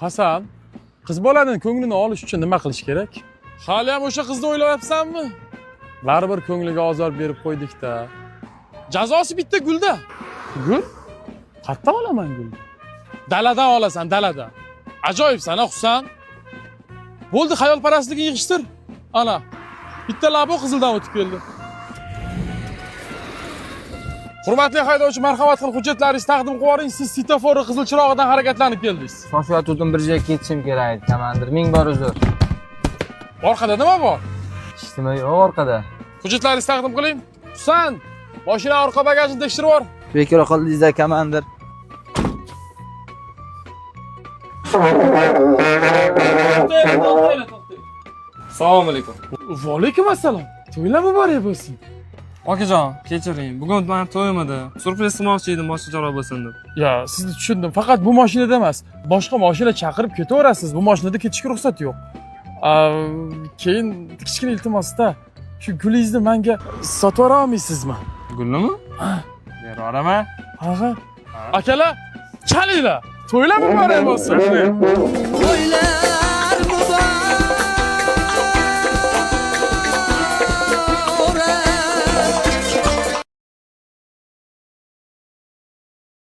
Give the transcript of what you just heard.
Hasan, qiz bolaning ko'nglini olish uchun nima qilish kerak? Hali ham o'sha qizni o'ylayapsanmi? Baribir ko'ngliga ozor berib qo'ydik-da. Jazosi bitta gulda. Gul? Qayerdan olaman gul? Daladan olasan, daladan. Ajoyibsan, Husan. Bo'ldi, xayolparastlikni yig'ishtir. Ana, bitta labo qizildan o'tib keldi. Hurmatli haydovchi, marhamat qilib hujjatlaringizni taqdim qilib yuboring. Siz svetoforni qizil chirog'idan harakatlanib keldingiz. Shoshayotgandim, bir joyga ketishim kerak edi, komandir. Ming bor uzr. Orqada nima bor? Hech nima yo'q orqada. Hujjatlaringizni taqdim qiling. Husan, mashina orqa bagajini tekshirib yubor. Bekor qildingiz-da, komandir. Assalomu alaykum. Va alaykum assalom. To'ylar muborak bo'lsin. Okajon, kechiring. Bugun men to'yim edi. Surpriz qilmoqchi edim, boshqacharoq bo'lsin deb. Ya, sizni tushundim. Faqat bu mashinada emas, boshqa mashina chaqirib ketaverasiz. Bu mashinada ketishga ruxsat yo'q. Keyin kichkina iltimosda shu gulingizni menga sotib yubora olmaysizmi? Gulnimi? Bera olaman. Ha. Akalar, chalinglar. To'ylar muborak bo'lsin. To'ylar